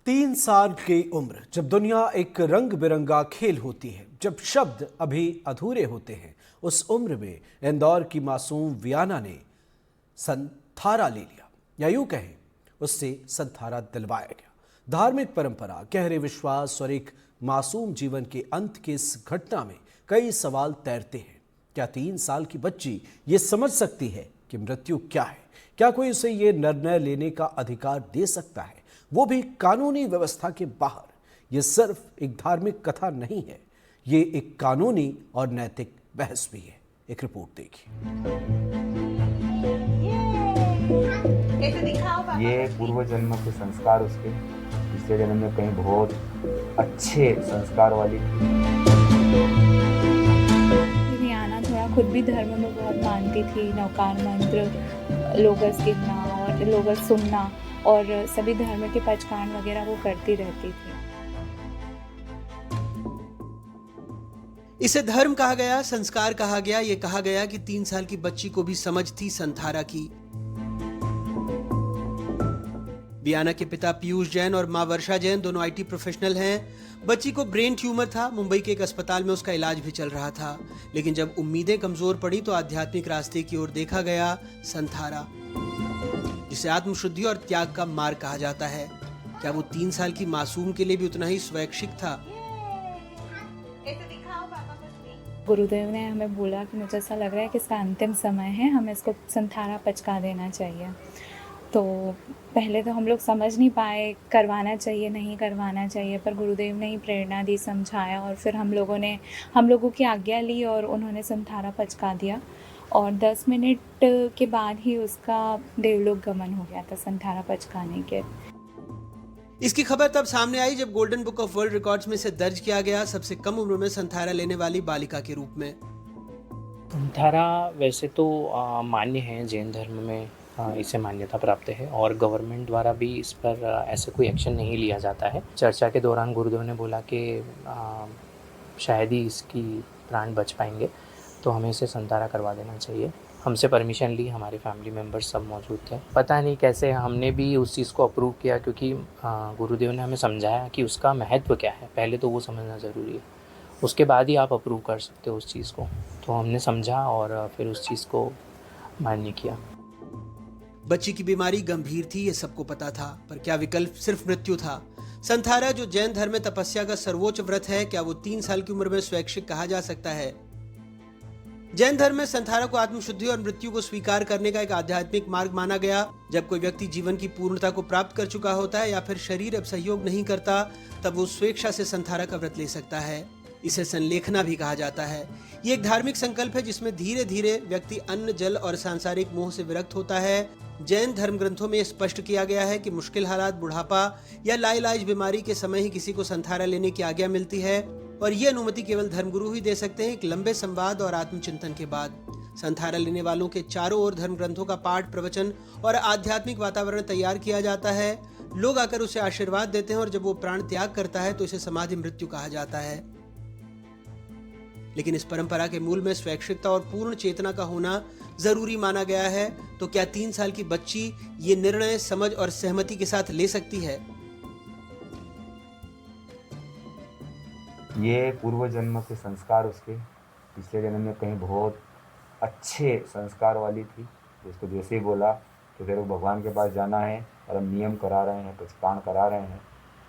3 साल की उम्र, जब दुनिया एक रंग बिरंगा खेल होती है, जब शब्द अभी अधूरे होते हैं, उस उम्र में इंदौर की मासूम वियाना ने संथारा ले लिया, या यूं कहें उससे संथारा दिलवाया गया। धार्मिक परंपरा, गहरे विश्वास और एक मासूम जीवन के अंत की इस घटना में कई सवाल तैरते हैं। क्या 3 साल की बच्ची ये समझ सकती है कि मृत्यु क्या है? क्या कोई उसे ये निर्णय लेने का अधिकार दे सकता है, वो भी कानूनी व्यवस्था के बाहर? ये सिर्फ एक धार्मिक कथा नहीं है, ये एक कानूनी और नैतिक बहस भी है। एक रिपोर्ट देखिए। ये पूर्व जन्म के संस्कार उसके पिछले जन्म में कहीं बहुत अच्छे संस्कार वाली थी। वियाना थोड़ा खुद भी धर्म में बहुत मानती थी। नवकार मंत्र, लोगस गिनना और लोगस सुनना और सभी धर्म के पचकान वगैरह वो करती रहती थी। इसे धर्म कहा गया, संस्कार कहा गया। ये कहा गया कि 3 साल की बच्ची को भी समझ थी संथारा की। वियाना के पिता पीयूष जैन और मां वर्षा जैन दोनों आईटी प्रोफेशनल हैं। बच्ची को ब्रेन ट्यूमर था। मुंबई के एक अस्पताल में उसका इलाज भी चल रहा था। लेकिन जब उम्मीदें कमजोर पड़ी तो आध्यात्मिक रास्ते की ओर देखा गया। संथारा, जिसे आत्मशुद्धि और त्याग का मार्ग कहा जाता है, क्या वो 3 साल की मासूम के लिए भी उतना ही स्वैच्छिक था? गुरुदेव ने हमें बोला कि मुझे ऐसा लग रहा है कि इसका अंतिम समय है, हमें इसको संथारा पचका देना चाहिए। तो पहले तो हम लोग समझ नहीं पाए करवाना चाहिए नहीं करवाना चाहिए, पर गुरुदेव ने ही प्रेरणा दी, समझाया और फिर हम लोगों की आज्ञा ली और उन्होंने संथारा पचका दिया। और 10 मिनट के बाद ही उसका देवलोक गमन हो गया था संथारा पचकाने के। इसकी खबर तब सामने आई जब golden book of world records में इसे दर्ज किया गया सबसे कम उम्र में संथारा लेने वाली बालिका के रूप में। संथारा वैसे तो मान्य है, जैन धर्म में इसे मान्यता प्राप्त है और गवर्नमेंट द्वारा भी इस पर ऐसे कोई एक्शन नहीं लिया जाता है। चर्चा के दौरान गुरुदेव ने बोला कि शायद ही इसकी प्राण बच पाएंगे, तो हमें इसे संथारा करवा देना चाहिए। हमसे परमिशन ली, हमारे फैमिली मेम्बर्स सब मौजूद थे। पता नहीं कैसे हमने भी उस चीज़ को अप्रूव किया, क्योंकि गुरुदेव ने हमें समझाया कि उसका महत्व क्या है, पहले तो वो समझना ज़रूरी है, उसके बाद ही आप अप्रूव कर सकते हो उस चीज़ को। तो हमने समझा और फिर उस चीज़ को मान्य किया। बच्ची की बीमारी गंभीर थी, ये सबको पता था, पर क्या विकल्प सिर्फ मृत्यु था? संथारा, जो जैन धर्म में तपस्या का सर्वोच्च व्रत है, क्या वो 3 साल की उम्र में स्वैच्छिक कहा जा सकता है? जैन धर्म में संथारा को आत्मशुद्धि और मृत्यु को स्वीकार करने का एक आध्यात्मिक मार्ग माना गया। जब कोई व्यक्ति जीवन की पूर्णता को प्राप्त कर चुका होता है या फिर शरीर अब सहयोग नहीं करता, तब वो स्वेच्छा से संथारा का व्रत ले सकता है। इसे संलेखना भी कहा जाता है। ये एक धार्मिक संकल्प है जिसमें धीरे धीरे व्यक्ति अन्न, जल और सांसारिक मोह से विरक्त होता है। जैन धर्म ग्रंथों में स्पष्ट किया गया है कि मुश्किल हालात, बुढ़ापा या लाइलाज बीमारी के समय ही किसी को संथारा लेने की आज्ञा मिलती है, और ये अनुमति केवल धर्मगुरु ही दे सकते हैं। एक लंबे संवाद और आत्मचिंतन के बाद संथारा लेने वालों के चारों ओर धर्म ग्रंथों का पाठ, प्रवचन और आध्यात्मिक वातावरण तैयार किया जाता है। लोग आकर उसे आशीर्वाद देते हैं और जब वो प्राण त्याग करता है तो इसे समाधि मृत्यु कहा जाता है। लेकिन इस परंपरा के मूल में स्वैच्छिकता और पूर्ण चेतना का होना जरूरी माना गया है। तो क्या 3 साल की बच्ची ये निर्णय समझ और सहमति के साथ ले सकती है? ये पूर्व जन्म के संस्कार उसके पिछले जन्म में कहीं बहुत अच्छे संस्कार वाली थी। उसको जैसे ही बोला कि तेरे को भगवान के पास जाना है और हम नियम करा रहे हैं, पचकान करा रहे हैं,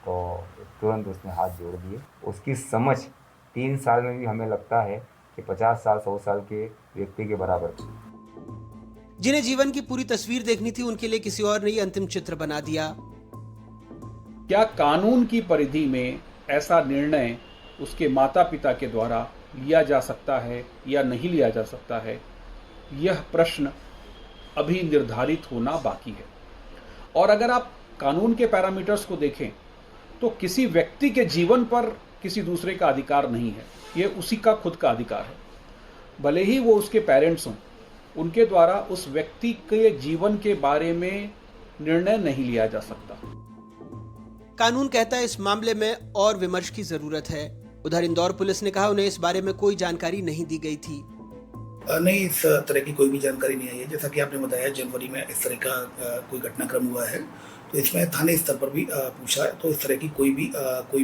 तो तुरंत उसने हाथ जोड़ दिए। उसकी समझ 3 साल में भी हमें लगता है कि 50 साल 100 साल के व्यक्ति के बराबर थी। जिन्हें जीवन की पूरी तस्वीर देखनी थी, उनके लिए किसी और ने ये अंतिम चित्र बना दिया। क्या कानून की परिधि में ऐसा निर्णय उसके माता पिता के द्वारा लिया जा सकता है या नहीं लिया जा सकता है? यह प्रश्न अभी निर्धारित होना बाकी है। और अगर आप कानून के पैरामीटर्स को देखें तो किसी व्यक्ति के जीवन पर किसी दूसरे का अधिकार नहीं है, ये उसी का खुद का अधिकार है। भले ही वो उसके पेरेंट्स हों, उनके द्वारा उस व्यक्ति के जीवन के बारे में निर्णय नहीं लिया जा सकता। कानून कहता है इस मामले में और विमर्श की जरूरत है। उधर इंदौर पुलिस ने कहा उन्हें इस बारे में कोई जानकारी नहीं दी गई थी। नहीं, इस तरह की कोई भी जानकारी नहीं आई है। जैसा कि आपने बताया, जनवरी में इस तरह का कोई घटनाक्रम हुआ है तो इसमें थाने स्तर पर भी पूछा है, तो इस तरह की कोई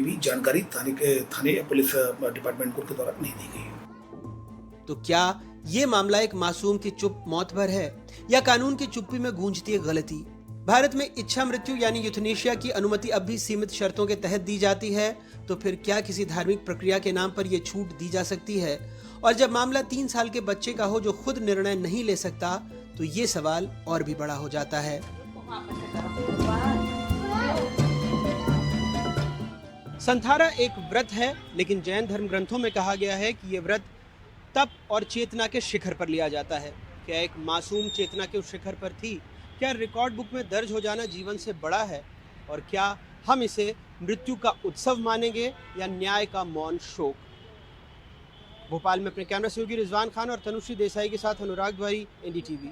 भी जानकारी थाने या पुलिस डिपार्टमेंट को उनके द्वारा नहीं दी गई है। तो क्या ये मामला एक मासूम की चुप मौत भर है या कानून की चुप्पी में गूंजती है गलती? भारत में इच्छा मृत्यु यानी यूथनेशिया की अनुमति अब भी सीमित शर्तों के तहत दी जाती है, तो फिर क्या किसी धार्मिक प्रक्रिया के नाम पर यह छूट दी जा सकती है? और जब मामला 3 साल के बच्चे का हो जो खुद निर्णय नहीं ले सकता, तो ये सवाल और भी बड़ा हो जाता है। संथारा एक व्रत है, लेकिन जैन धर्म ग्रंथों में कहा गया है कि यह व्रत तप और चेतना के शिखर पर लिया जाता है। क्या एक मासूम चेतना के उस शिखर पर थी? क्या रिकॉर्ड बुक में दर्ज हो जाना जीवन से बड़ा है? और क्या हम इसे मृत्यु का उत्सव मानेंगे या न्याय का मौन शोक? भोपाल में अपने कैमरा सहयोगी रिजवान खान और तनुश्री देसाई के साथ अनुराग द्वारी, NDTV।